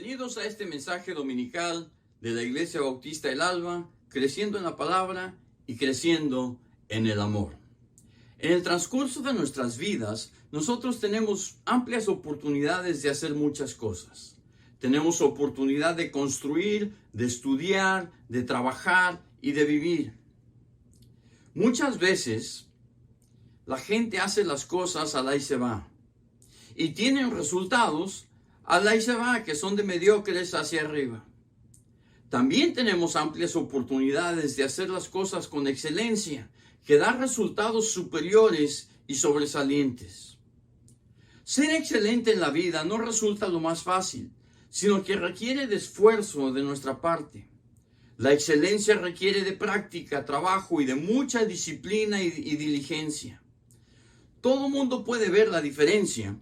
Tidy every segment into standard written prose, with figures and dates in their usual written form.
Bienvenidos a este mensaje dominical de la Iglesia Bautista El Alba, creciendo en la palabra y creciendo en el amor. En el transcurso de nuestras vidas, nosotros tenemos amplias oportunidades de hacer muchas cosas. Tenemos oportunidad de construir, de estudiar, de trabajar y de vivir. Muchas veces, la gente hace las cosas a la y se va. Y tienen resultados a la y se va, que son de mediocres hacia arriba. También tenemos amplias oportunidades de hacer las cosas con excelencia, que da resultados superiores y sobresalientes. Ser excelente en la vida no resulta lo más fácil, sino que requiere de esfuerzo de nuestra parte. La excelencia requiere de práctica, trabajo y de mucha disciplina y diligencia. Todo mundo puede ver la diferencia.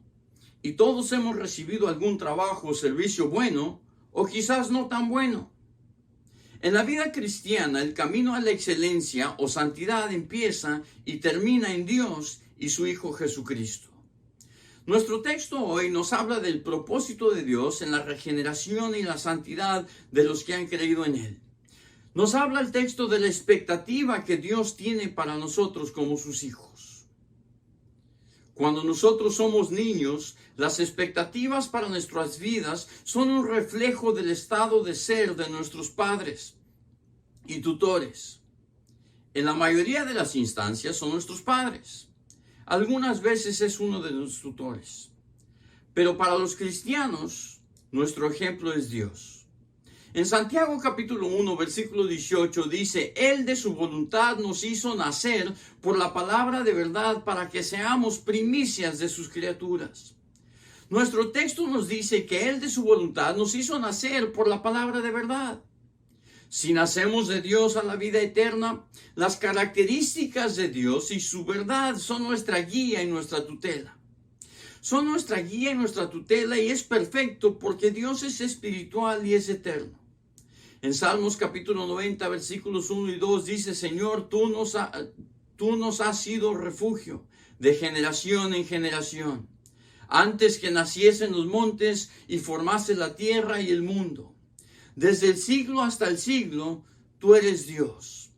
Y todos hemos recibido algún trabajo o servicio bueno, o quizás no tan bueno. En la vida cristiana, el camino a la excelencia o santidad empieza y termina en Dios y su Hijo Jesucristo. Nuestro texto hoy nos habla del propósito de Dios en la regeneración y la santidad de los que han creído en Él. Nos habla el texto de la expectativa que Dios tiene para nosotros como sus hijos. Cuando nosotros somos niños, las expectativas para nuestras vidas son un reflejo del estado de ser de nuestros padres y tutores. En la mayoría de las instancias son nuestros padres. Algunas veces es uno de los tutores. Pero para los cristianos, nuestro ejemplo es Dios. En Santiago capítulo 1, versículo 18 dice: Él de su voluntad nos hizo nacer por la palabra de verdad para que seamos primicias de sus criaturas. Nuestro texto nos dice que Él de su voluntad nos hizo nacer por la palabra de verdad. Si nacemos de Dios a la vida eterna, las características de Dios y su verdad son nuestra guía y nuestra tutela. Son nuestra guía y nuestra tutela, y es perfecto porque Dios es espiritual y es eterno. En Salmos capítulo 90, versículos 1 y 2 dice: Señor, tú nos has sido refugio de generación en generación, antes que naciesen los montes y formase la tierra y el mundo. Desde el siglo hasta el siglo, tú eres Dios.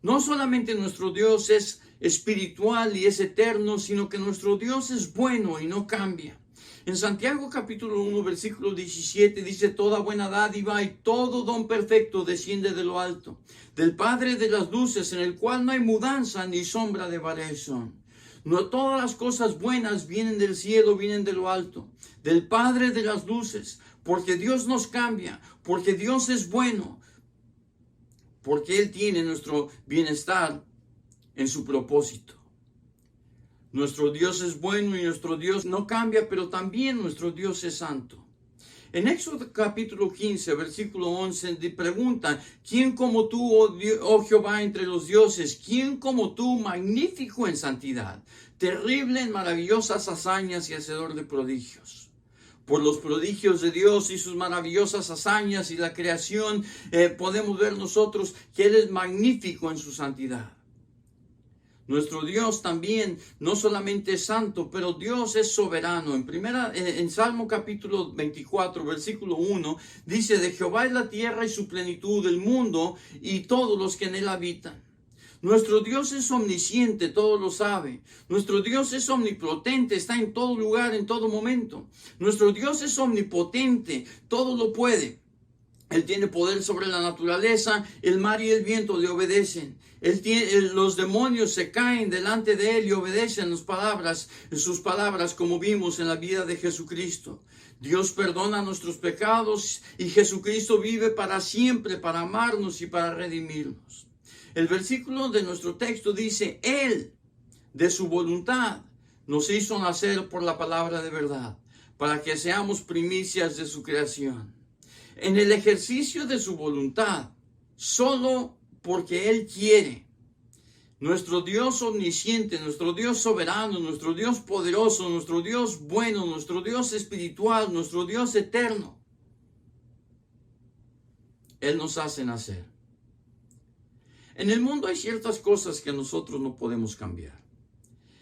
No solamente nuestro Dios es espiritual y es eterno, sino que nuestro Dios es bueno y no cambia. En Santiago capítulo 1, versículo 17 dice: Toda buena dádiva y todo don perfecto desciende de lo alto, del Padre de las luces, en el cual no hay mudanza ni sombra de variación. No todas las cosas buenas vienen del cielo, vienen de lo alto, del Padre de las luces, porque Dios nos cambia, porque Dios es bueno, porque Él tiene nuestro bienestar en su propósito. Nuestro Dios es bueno y nuestro Dios no cambia, pero también nuestro Dios es santo. En Éxodo capítulo 15, versículo 11, preguntan: ¿Quién como tú, oh Jehová, entre los dioses? ¿Quién como tú, magnífico en santidad, terrible en maravillosas hazañas y hacedor de prodigios? Por los prodigios de Dios y sus maravillosas hazañas y la creación, podemos ver nosotros que Él es magnífico en su santidad. Nuestro Dios también no solamente es santo, pero Dios es soberano. En Salmo capítulo 24, versículo 1, dice: De Jehová es la tierra y su plenitud, el mundo y todos los que en él habitan. Nuestro Dios es omnisciente, todo lo sabe. Nuestro Dios es omnipotente, está en todo lugar, en todo momento. Nuestro Dios es omnipotente, todo lo puede. Él tiene poder sobre la naturaleza, el mar y el viento le obedecen. Los demonios se caen delante de Él y obedecen sus palabras, como vimos en la vida de Jesucristo. Dios perdona nuestros pecados y Jesucristo vive para siempre, para amarnos y para redimirnos. El versículo de nuestro texto dice: Él, de su voluntad, nos hizo nacer por la palabra de verdad, para que seamos primicias de su creación. En el ejercicio de su voluntad, solo porque Él quiere, nuestro Dios omnisciente, nuestro Dios soberano, nuestro Dios poderoso, nuestro Dios bueno, nuestro Dios espiritual, nuestro Dios eterno, Él nos hace nacer. En el mundo hay ciertas cosas que nosotros no podemos cambiar.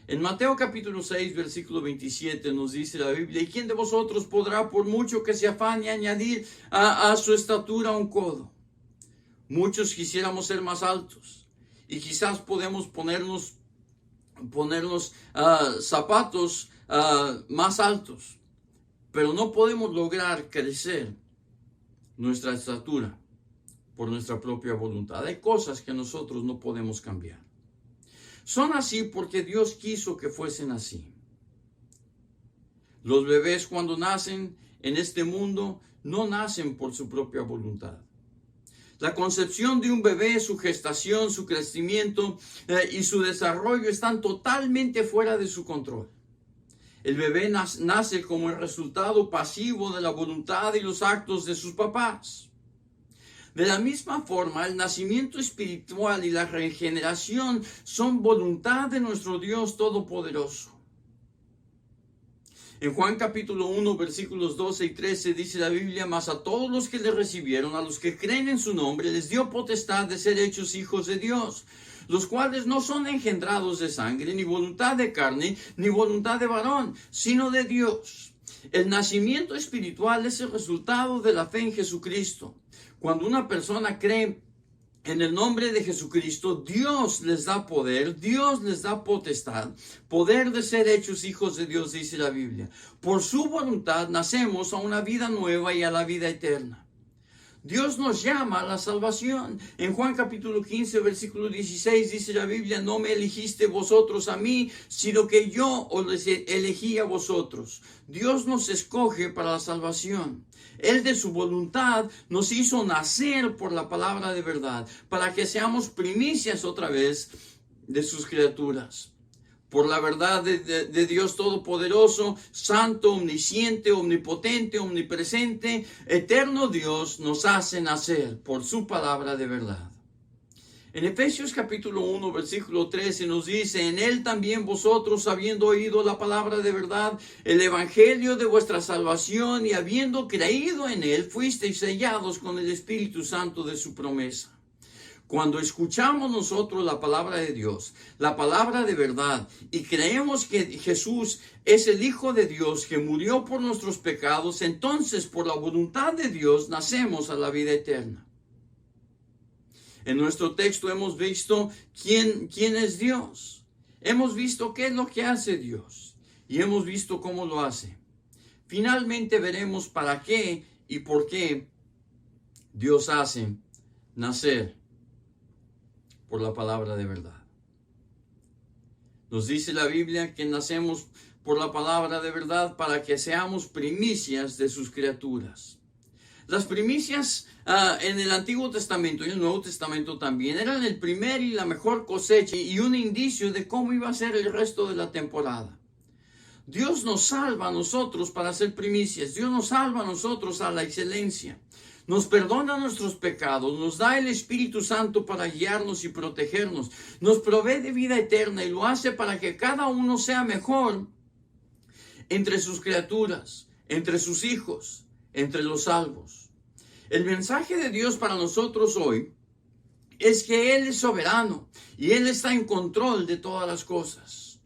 En Mateo capítulo 6, versículo 27 nos dice la Biblia: ¿y quién de vosotros podrá, por mucho que se afane, añadir a su estatura un codo? Muchos quisiéramos ser más altos y quizás podemos ponernos zapatos más altos, pero no podemos lograr crecer nuestra estatura por nuestra propia voluntad. Hay cosas que nosotros no podemos cambiar. Son así porque Dios quiso que fuesen así. Los bebés, cuando nacen en este mundo, no nacen por su propia voluntad. La concepción de un bebé, su gestación, su crecimiento y su desarrollo están totalmente fuera de su control. El bebé nace como el resultado pasivo de la voluntad y los actos de sus papás. De la misma forma, el nacimiento espiritual y la regeneración son voluntad de nuestro Dios Todopoderoso. En Juan capítulo 1, versículos 12 y 13 dice la Biblia: mas a todos los que le recibieron, a los que creen en su nombre, les dio potestad de ser hechos hijos de Dios, los cuales no son engendrados de sangre, ni voluntad de carne, ni voluntad de varón, sino de Dios. El nacimiento espiritual es el resultado de la fe en Jesucristo. Cuando una persona cree en el nombre de Jesucristo, Dios les da poder, Dios les da potestad, poder de ser hechos hijos de Dios, dice la Biblia. Por su voluntad nacemos a una vida nueva y a la vida eterna. Dios nos llama a la salvación. En Juan capítulo 15, versículo 16 dice la Biblia: no me elegiste vosotros a mí, sino que yo os elegí a vosotros. Dios nos escoge para la salvación. Él de su voluntad nos hizo nacer por la palabra de verdad, para que seamos primicias otra vez de sus criaturas. Por la verdad de Dios Todopoderoso, Santo, Omnisciente, Omnipotente, Omnipresente, Eterno Dios, nos hace nacer por su palabra de verdad. En Efesios capítulo 1, versículo 13 nos dice: en él también vosotros, habiendo oído la palabra de verdad, el evangelio de vuestra salvación, y habiendo creído en él, fuisteis sellados con el Espíritu Santo de su promesa. Cuando escuchamos nosotros la palabra de Dios, la palabra de verdad, y creemos que Jesús es el Hijo de Dios que murió por nuestros pecados, entonces por la voluntad de Dios nacemos a la vida eterna. En nuestro texto hemos visto quién es Dios. Hemos visto qué es lo que hace Dios. Y hemos visto cómo lo hace. Finalmente veremos para qué y por qué Dios hace nacer por la palabra de verdad. Nos dice la Biblia que nacemos por la palabra de verdad para que seamos primicias de sus criaturas. Las primicias en el Antiguo Testamento y el Nuevo Testamento también eran el primer y la mejor cosecha y un indicio de cómo iba a ser el resto de la temporada. Dios nos salva a nosotros para ser primicias. Dios nos salva a nosotros a la excelencia. Nos perdona nuestros pecados, nos da el Espíritu Santo para guiarnos y protegernos, nos provee de vida eterna y lo hace para que cada uno sea mejor entre sus criaturas, entre sus hijos, entre los salvos. El mensaje de Dios para nosotros hoy es que Él es soberano y Él está en control de todas las cosas.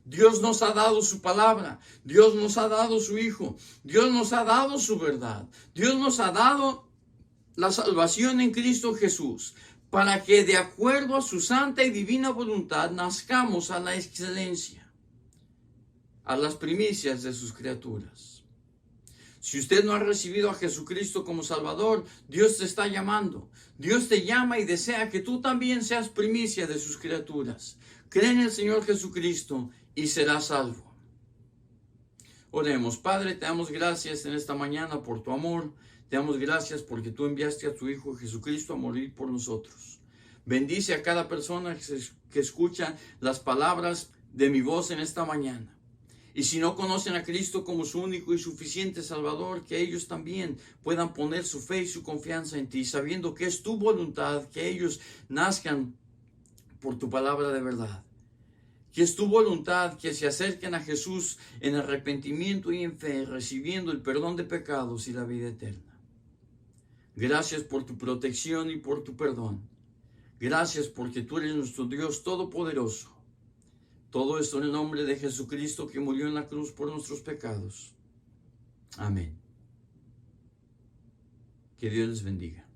Dios nos ha dado su palabra, Dios nos ha dado su Hijo, Dios nos ha dado su verdad, Dios nos ha dado la salvación en Cristo Jesús, para que de acuerdo a su santa y divina voluntad nazcamos a la excelencia, a las primicias de sus criaturas. Si usted no ha recibido a Jesucristo como Salvador, Dios te está llamando. Dios te llama y desea que tú también seas primicia de sus criaturas. Cree en el Señor Jesucristo y serás salvo. Oremos. Padre, te damos gracias en esta mañana por tu amor. Te damos gracias porque tú enviaste a tu Hijo Jesucristo a morir por nosotros. Bendice a cada persona que escucha las palabras de mi voz en esta mañana. Y si no conocen a Cristo como su único y suficiente Salvador, que ellos también puedan poner su fe y su confianza en ti, sabiendo que es tu voluntad que ellos nazcan por tu palabra de verdad. Que es tu voluntad que se acerquen a Jesús en arrepentimiento y en fe, recibiendo el perdón de pecados y la vida eterna. Gracias por tu protección y por tu perdón. Gracias porque tú eres nuestro Dios Todopoderoso. Todo esto en el nombre de Jesucristo que murió en la cruz por nuestros pecados. Amén. Que Dios les bendiga.